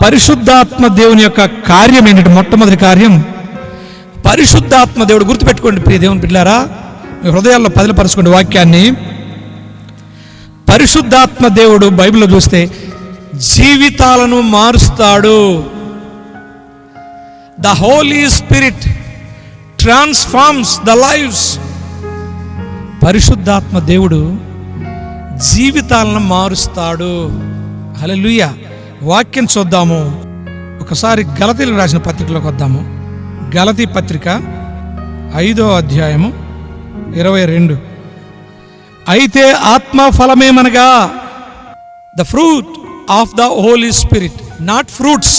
పరిశుద్ధాత్మ దేవుని యొక్క కార్యం ఏంటంటే, మొట్టమొదటి కార్యం పరిశుద్ధాత్మ దేవుడు. గుర్తుపెట్టుకోండి ప్రియ దేవుని బిడ్డలారా, మీ హృదయాల్లో పదిలపరచుకోండి వాక్యాన్ని. పరిశుద్ధాత్మ దేవుడు బైబిల్లో చూస్తే జీవితాలను మారుస్తాడు. The Holi spirit transforms the lives. పరిశుద్ధాత్మ దేవుడు జీవితాలను మారుస్తాడు. హల్లెలూయా. వాక్యం చూద్దాము. ఒకసారి గలతీలకు రాసిన పత్రికలోకి వద్దాము. గలతీ పత్రిక 5వ అధ్యాయము 22. అయితే ఆత్మ ఫలమేమనగా, the fruit of the Holi Spirit, not fruits,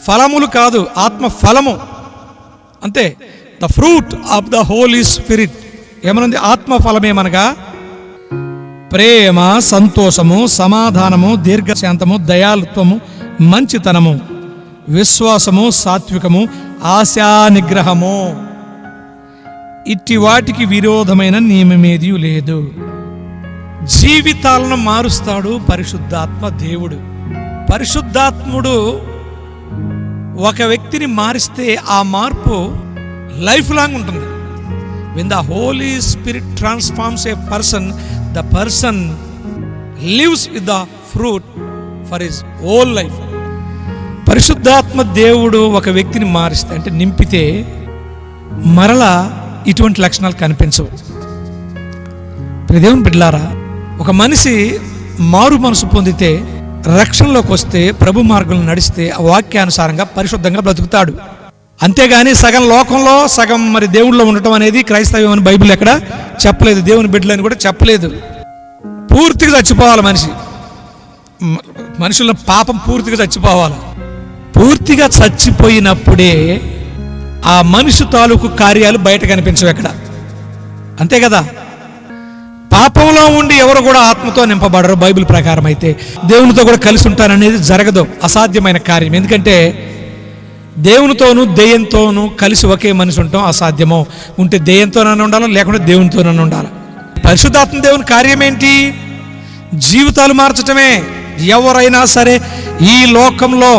ఫలములు కాదు, ఆత్మ ఫలము అంతే. The fruit of the Holi Spirit ఏమనుంది? ఆత్మ ఫలమేమనగా ప్రేమ, సంతోషము, సమాధానము, దీర్ఘశాంతము, దయాళుత్వము, మంచితనము, విశ్వాసము, సాత్వికము, ఆశా నిగ్రహము. ఇట్టి వాటికి విరోధమైన నియమమేదీ లేదు. జీవితాలను మారుస్తాడు పరిశుద్ధాత్మ దేవుడు. పరిశుద్ధాత్ముడు ఒక వ్యక్తిని మారిస్తే ఆ మార్పు లైఫ్ లాంగ్ ఉంటుంది. When the Holy Spirit transforms a person, the person lives with the fruit for his whole life. పరిశుద్ధాత్మ దేవుడు ఒక వ్యక్తిని మారిస్తే, అంటే నింపితే, మరలా ఇటువంటి లక్షణాలు కనిపించవు. దేవుని బిడ్డలారా, ఒక మనిషి మారు మనసు పొందితే, రక్షణలోకి వస్తే, ప్రభు మార్గంలో నడిస్తే, ఆ వాక్యానుసారంగా పరిశుద్ధంగా బ్రతుకుతాడు. అంతేగాని సగం లోకంలో సగం మరి దేవుళ్ళలో ఉండటం అనేది క్రైస్తవ్యం అని బైబిల్ ఎక్కడ చెప్పలేదు. దేవుని బిడ్డలని కూడా చెప్పలేదు. పూర్తిగా చచ్చిపోవాలి మనిషి. మనుషుల పాపం పూర్తిగా చచ్చిపోవాలి. పూర్తిగా చచ్చిపోయినప్పుడే ఆ మనిషి తాలూకు కార్యాలు బయట కనిపించవు ఎక్కడ. అంతే కదా. పాపంలో ఉండి ఎవరు కూడా ఆత్మతో నింపబడరు. బైబిల్ ప్రకారం అయితే దేవునితో కూడా కలిసి ఉంటారనేది జరగదు, అసాధ్యమైన కార్యం. ఎందుకంటే దేవునితోనూ దెయ్యంతోనూ కలిసి ఒకే మనిషి ఉంటాం అసాధ్యమో. ఉంటే దెయ్యంతోనన్నా ఉండాలి, లేకుంటే దేవునితోనన్నా ఉండాలి. పరిశుద్ధాత్మ దేవుని కార్యం ఏంటి? జీవితాలు మార్చటమే. ఎవరైనా సరే ఈ లోకంలో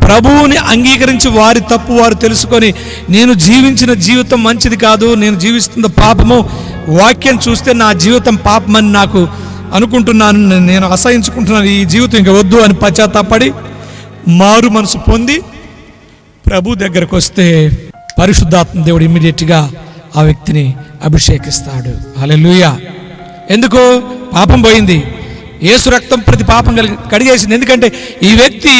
ప్రభువుని అంగీకరించి వారి తప్పు వారు తెలుసుకొని, నేను జీవించిన జీవితం మంచిది కాదు, నేను జీవిస్తున్న పాపము, వాక్యం చూస్తే నా జీవితం పాపమని నాకు అనుకుంటున్నాను, నేను అసహించుకుంటున్నాను, ఈ జీవితం ఇంకా వద్దు అని పశ్చాత్తాపడి మారు మనసు పొంది ప్రభు దగ్గరకు వస్తే పరిశుద్ధాత్మ దేవుడు ఇమ్మీడియట్గా ఆ వ్యక్తిని అభిషేకిస్తాడు. హల్లెలూయా. ఎందుకు? పాపం పోయింది. యేసు రక్తం ప్రతి పాపం కడిగేసింది. ఎందుకంటే ఈ వ్యక్తి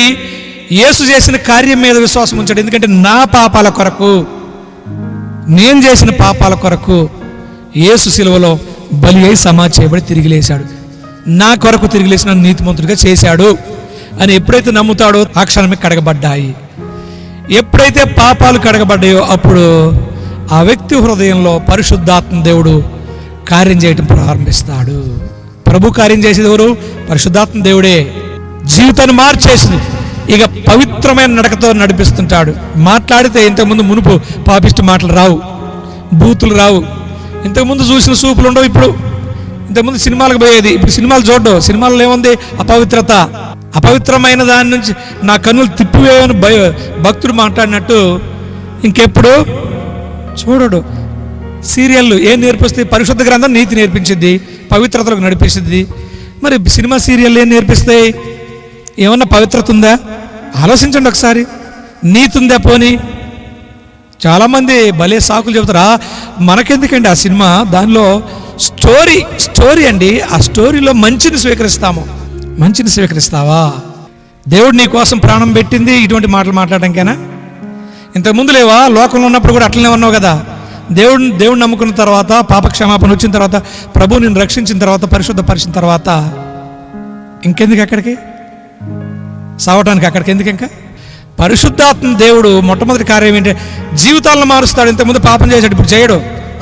యేసు చేసిన కార్యం మీద విశ్వాసం ఉంచాడు. ఎందుకంటే నా పాపాల కొరకు, నేను చేసిన పాపాల కొరకు యేసు శిలువలో బలి అయి సమాధి చేయబడి తిరిగి లేచాడు. నా కొరకు తిరిగి లేచిన నీతిమంతుడిగా చేశాడు అని ఎప్పుడైతే నమ్ముతాడో ఆ క్షణమే కడగబడ్డాయి. ఎప్పుడైతే పాపాలు కడగబడ్డాయో అప్పుడు ఆ వ్యక్తి హృదయంలో పరిశుద్ధాత్మ దేవుడు కార్యం చేయటం ప్రారంభిస్తాడు. ప్రభు కార్యం చేసేది ఎవరు? పరిశుద్ధాత్మ దేవుడే. జీవితాన్ని మార్చేసింది. ఇక పవిత్రమైన నడకతో నడిపిస్తుంటాడు. మాట్లాడితే ఇంతకుముందు మునుపు పాపిష్టి మాటలు రావు, బూతులు రావు. ఇంతకుముందు చూసిన సూపులు ఉండవు. ఇప్పుడు ఇంతకుముందు సినిమాలకు పోయేది, ఇప్పుడు సినిమాలు చూడవు. సినిమాల్లో ఏముంది? అపవిత్రత. అపవిత్రమైన దాని నుంచి నా కన్నులు తిప్పివేయని భక్తుడు మాట్లాడినట్టు ఇంకెప్పుడు చూడడు. సీరియళ్ళు ఏం నేర్పిస్తాయి? పరిశుద్ధ గ్రంథం నీతి నేర్పించింది, పవిత్రతలకు నడిపిస్తుంది. మరి సినిమా సీరియల్ ఏం నేర్పిస్తాయి? ఏమన్నా పవిత్రత ఉందా? ఆలోచించండి ఒకసారి. నీతి ఉందా? పోనీ చాలామంది భలే సాకులు చెబుతారా, మనకెందుకండి ఆ సినిమా, దానిలో స్టోరీ అండి. ఆ స్టోరీలో మంచిని స్వీకరిస్తాము. మంచిని స్వీకరిస్తావా? దేవుడు నీ కోసం ప్రాణం పెట్టింది ఇటువంటి మాటలు మాట్లాడడానికైనా? ఇంతకుముందు లేవా? లోకంలో ఉన్నప్పుడు కూడా అట్లనే ఉన్నావు కదా. దేవుడు నమ్ముకున్న తర్వాత, పాపక్షమాపణ వచ్చిన తర్వాత, ప్రభు నిన్ను రక్షించిన తర్వాత, పరిశుద్ధపరిచిన తర్వాత ఇంకెందుకు అక్కడికి సావటానికి? అక్కడికి ఎందుకు? ఇంకా పరిశుద్ధాత్మ దేవుడు మొట్టమొదటి కార్యం ఏంటంటే జీవితాలను మారుస్తాడు. ఇంతకుముందు పాపం చేశాడు, ఇప్పుడు చేయడు,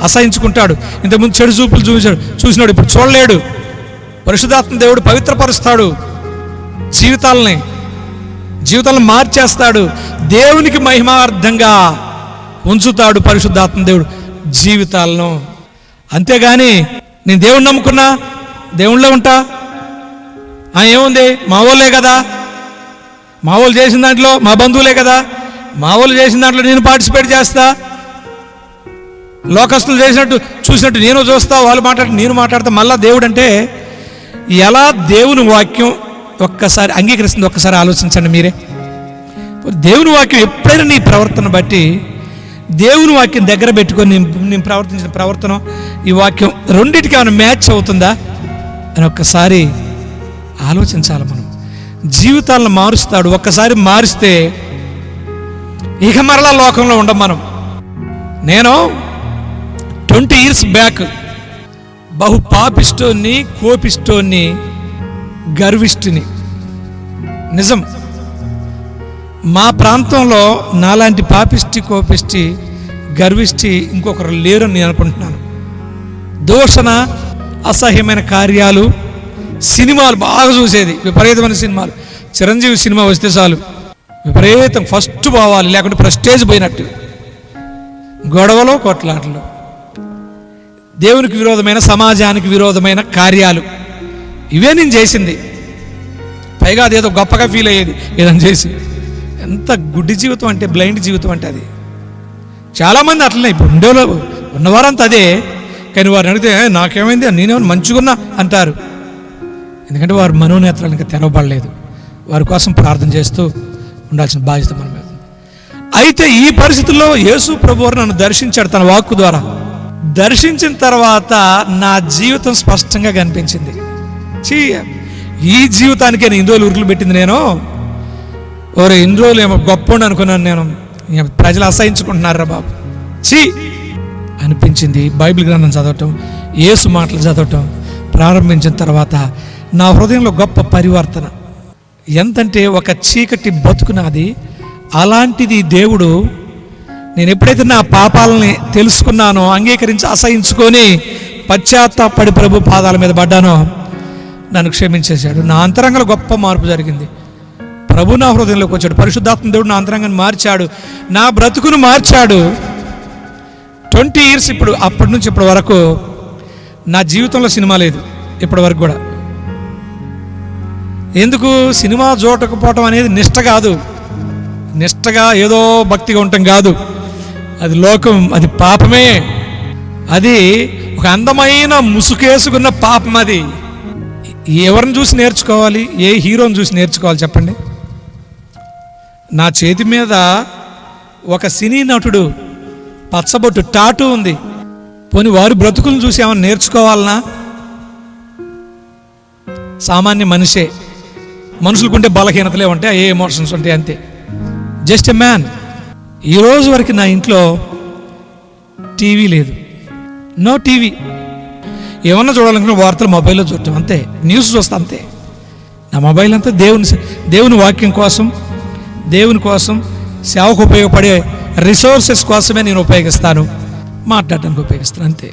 అసహించుకుంటాడు. ఇంతకుముందు చెడు చూపులు చూసినాడు, ఇప్పుడు చూడలేడు. పరిశుద్ధాత్మ దేవుడు పవిత్రపరుస్తాడు, జీవితాలను మార్చేస్తాడు, దేవునికి మహిమార్థంగా ఉంచుతాడు పరిశుద్ధాత్మ దేవుడు జీవితాలను. అంతేగాని నేను దేవుణ్ణి నమ్ముకున్నా, దేవుళ్ళో ఉంటా, ఏముంది మా వాళ్ళే కదా, మా వాళ్ళు చేసిన దాంట్లో, మా బంధువులే కదా, మా వాళ్ళు చేసిన దాంట్లో నేను పార్టిసిపేట్ చేస్తా, లోకస్తులు చేసినట్టు చూసినట్టు నేను చూస్తా, వాళ్ళు నేను మాట్లాడతా. మళ్ళా దేవుడు అంటే ఎలా దేవుని వాక్యం ఒక్కసారి అంగీకరిస్తుంది ఒక్కసారి ఆలోచించండి మీరే. దేవుని వాక్యం ఎప్పుడైనా నీ ప్రవర్తన బట్టి, దేవుని వాక్యం దగ్గర పెట్టుకొని నేను ప్రవర్తించిన ప్రవర్తన, ఈ వాక్యం రెండింటికి ఏమైనా మ్యాచ్ అవుతుందా అని ఒక్కసారి ఆలోచించాలి. మనం జీవితాలను మారుస్తాడు. ఒక్కసారి మారిస్తే ఇక మరలా లోకంలో ఉండం మనం. నేను 20 years బ్యాక్ బహు పాపిస్తోని, కోపిస్తోని, గర్విష్ఠుని. నిజం, మా ప్రాంతంలో నాలాంటి పాపిష్టి, కోపిష్టి, గర్విష్టి ఇంకొకరు లేరని నేను అనుకుంటున్నాను. దూషణ, అసహ్యమైన కార్యాలు, సినిమాలు బాగా చూసేది, విపరీతమైన సినిమాలు. చిరంజీవి సినిమా వస్తే చాలు విపరీతం ఫస్ట్ పోవాలి, లేకుంటే ప్రెస్టేజ్ పోయినట్టు. గొడవలు, కొట్లాటలు, దేవునికి విరోధమైన, సమాజానికి విరోధమైన కార్యాలు, ఇవే నేను చేసింది. పైగా అదేదో గొప్పగా ఫీల్ అయ్యేది ఏదైనా చేసి. ఎంత గుడ్డి జీవితం అంటే, బ్లైండ్ జీవితం అంటే అది. చాలామంది అట్లనే ఇప్పుడు ఉన్నవారంతా అదే. కానీ వారిని అడిగితే నాకేమైంది, నేనేమైనా మంచిగున్నా అంటారు. ఎందుకంటే వారు మనోనేత్రాలు ఇంకా తెరవబడలేదు. వారి కోసం ప్రార్థన చేస్తూ ఉండాల్సిన బాధ్యత మన మీద. అయితే ఈ పరిస్థితుల్లో యేసు ప్రభువారు నన్ను దర్శించాడు తన వాక్కు ద్వారా. దర్శించిన తర్వాత నా జీవితం స్పష్టంగా కనిపించింది. ఈ జీవితానికే నేను ఇన్ని రోజులు ఉరుకులు పెట్టింది. నేను ఇన్ని రోజులు ఏమో గొప్ప అనుకున్నాను. నేను ప్రజలు అసహించుకుంటున్నారా బాబు అనిపించింది. బైబిల్ గ్రంథం చదవటం, యేసు మాటలు చదవటం ప్రారంభించిన తర్వాత నా హృదయంలో గొప్ప పరివర్తన. ఎంతంటే ఒక చీకటి బతుకున్నది, అలాంటిది దేవుడు, నేను ఎప్పుడైతే నా పాపాలని తెలుసుకున్నానో, అంగీకరించి అసహించుకొని పశ్చాత్తాపడి ప్రభు పాదాల మీద పడ్డానో నన్ను క్షమించేశాడు. నా అంతరంగంలో గొప్ప మార్పు జరిగింది. ప్రభు నా హృదయంలోకి వచ్చాడు. పరిశుద్ధాత్మ దేవుడు నా అంతరంగాన్ని మార్చాడు, నా బ్రతుకును మార్చాడు. 20 years ఇప్పుడు, అప్పటి నుంచి ఇప్పటి వరకు నా జీవితంలో సినిమా లేదు ఇప్పటి వరకు కూడా. ఎందుకు? సినిమా చూడకపోవటం అనేది నిష్ట కాదు. నిష్టగా ఏదో భక్తిగా ఉండటం కాదు. అది లోకం, అది పాపమే. అది ఒక అందమైన ముసుకేసుకున్న పాపం. అది ఎవరిని చూసి నేర్చుకోవాలి? ఏ హీరోని చూసి నేర్చుకోవాలి చెప్పండి? నా చేతి మీద ఒక సినీ నటుడు పచ్చబొట్టు టాటూ ఉంది. పోనీ వారి బ్రతుకులను చూసి ఏమైనా నేర్చుకోవాలనా? సామాన్య మనిషే. మనుషులకుంటే బలహీనతలే ఉంటాయి, ఏ ఎమోషన్స్ ఉంటాయి, అంతే. Just a man. ఈరోజు వరకు నా ఇంట్లో టీవీ లేదు. No TV. ఏమన్నా చూడాలనుకున్న వార్తలు మొబైల్లో చూడటం, అంతే. న్యూస్ చూస్తా, అంతే. నా మొబైల్ అంతా దేవుని వాక్యం కోసం, దేవుని కోసం, సేవకు ఉపయోగపడే రిసోర్సెస్ కోసమే నేను ఉపయోగిస్తాను, మాట్లాడటానికి ఉపయోగిస్తాను, అంతే.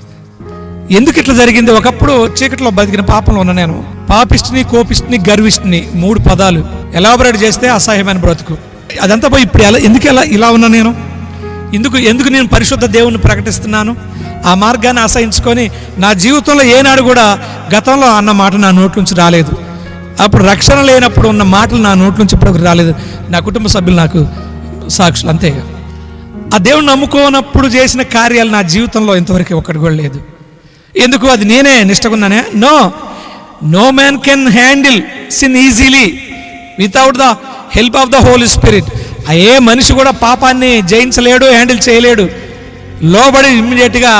ఎందుకు ఇట్లా జరిగింది? ఒకప్పుడు చీకట్లో బతికిన పాపంలో ఉన్న నేను పాపిష్టిని, కోపిష్టిని, గర్విష్టిని, 3 పదాలు ఎలాబరేట్ చేస్తే అసహ్యమైన బ్రతుకు. అదంతా పోయి ఇప్పుడు ఎందుకు ఇలా ఉన్నా నేను? ఎందుకు నేను పరిశుద్ధ దేవుణ్ణి ప్రకటిస్తున్నాను? ఆ మార్గాన్ని అసహించుకొని నా జీవితంలో ఏనాడు కూడా గతంలో అన్న మాట నా నోట్లోంచి రాలేదు. అప్పుడు రక్షణ లేనప్పుడు ఉన్న మాటలు నా నోట్లోంచి ఇప్పటివరకు రాలేదు. నా కుటుంబ సభ్యులు నాకు సాక్షులు, అంతేగా. ఆ దేవుణ్ణి నమ్ముకోనప్పుడు చేసిన కార్యాలు నా జీవితంలో ఇంతవరకు ఒక్కటి కూడా లేదు. ఎందుకు? అది నేనే నిష్టకున్నానే? No man can handle sin easily without the help of the Holi Spirit. ఏ మనిషి కూడా పాపాన్ని జయించలేడు, హ్యాండిల్ చేయలేడు. లోబడి ఇమ్మీడియట్గా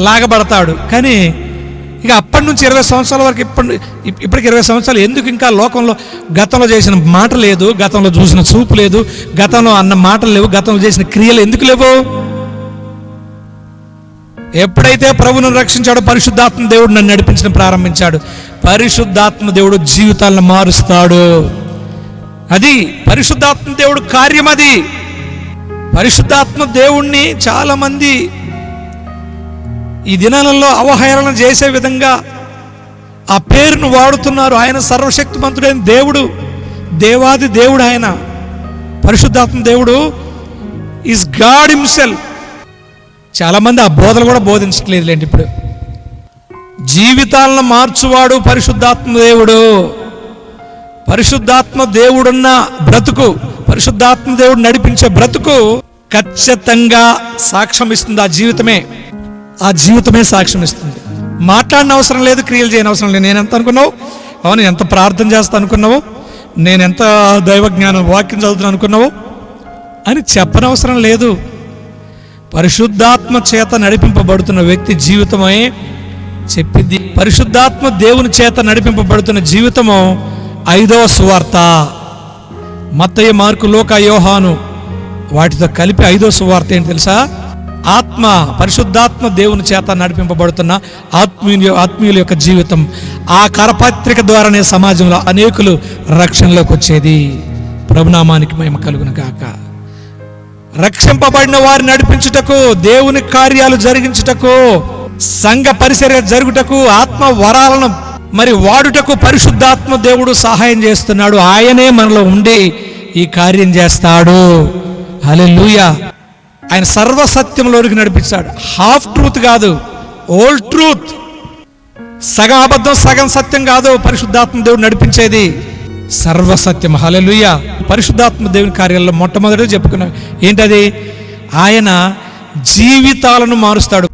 లాగబడతాడు. కానీ ఇక అప్పటి నుంచి 20 సంవత్సరాల వరకు, ఇప్పటికి 20 సంవత్సరాలు ఎందుకు ఇంకా లోకంలో గతంలో చేసిన మాట లేదు, గతంలో చూసిన చూపు లేదు, గతంలో అన్న మాటలు లేవు, గతంలో చేసిన క్రియలు ఎందుకు లేవు? ఎప్పుడైతే ప్రభువును రక్షించాడో పరిశుద్ధాత్మ దేవుడు నన్ను నడిపించడం ప్రారంభించాడు. పరిశుద్ధాత్మ దేవుడు జీవితాలను మారుస్తాడు. అది పరిశుద్ధాత్మ దేవుడు కార్యం. అది పరిశుద్ధాత్మ దేవుణ్ణి చాలామంది ఈ దినాలలో అవహేళన చేసే విధంగా ఆ పేరును వాడుతున్నారు. ఆయన సర్వశక్తిమంతుడైన దేవుడు, దేవాది దేవుడు. ఆయన పరిశుద్ధాత్మ దేవుడు ఈజ్ గాడ్ హిమ్సెల్ఫ్. చాలామంది ఆ బోధలు కూడా బోధించట్లేదులేండి. ఇప్పుడు జీవితాలను మార్చువాడు పరిశుద్ధాత్మ దేవుడు. పరిశుద్ధాత్మ దేవుడున్న బ్రతుకు, పరిశుద్ధాత్మ దేవుడు నడిపించే బ్రతుకు ఖచ్చితంగా సాక్ష్యం ఇస్తుంది. ఆ జీవితమే సాక్ష్యం ఇస్తుంది. మాట్లాడిన అవసరం లేదు, క్రియలు చేయని అవసరం లేదు. నేను ఎంత అనుకున్నావు, అవును ఎంత ప్రార్థన చేస్తా అనుకున్నావు, నేను ఎంత దైవజ్ఞానం వాక్యం చదువుతున్నా అనుకున్నావు అని చెప్పనవసరం లేదు. పరిశుద్ధాత్మ చేత నడిపింపబడుతున్న వ్యక్తి జీవితమే చెప్పింది. పరిశుద్ధాత్మ దేవుని చేత నడిపింపబడుతున్న జీవితము 5వ సువార్త. మత్తయి, మార్కు, లూకా, యోహాను వాటితో కలిపి 5వ సువార్త ఏంటి తెలుసా? పరిశుద్ధాత్మ దేవుని చేత నడిపింపబడుతున్న ఆత్మీయుల యొక్క జీవితం. ఆ కరపత్రిక ద్వారానే సమాజంలో అనేకులు రక్షణలోకి వచ్చేది. ప్రభునామానికి మహిమ కలుగును గాక. రక్షింపబడిన వారిని నడిపించుటకు, దేవుని కార్యాలు జరిగించుటకు, సంఘ పరిచర్య జరుగుటకు, ఆత్మ వరాలను మరి వాడుటకు పరిశుద్ధాత్మ దేవుడు సహాయం చేస్తున్నాడు. ఆయనే మనలో ఉండి ఈ కార్యం చేస్తాడు. హల్లెలూయా. ఆయన సర్వసత్యంలోనికి నడిపిస్తాడు. హాఫ్ ట్రూత్ కాదు, ఓల్ ట్రూత్. సగం అబద్ధం సగం సత్యం కాదు పరిశుద్ధాత్మ దేవుడు నడిపించేది, సర్వసత్యం. హల్లెలూయా. పరిశుద్ధాత్మ దేవుని కార్యాల్లో మొట్టమొదటిగా చెప్పుకున్నాం ఏంటది? ఆయన జీవితాలను మారుస్తాడు.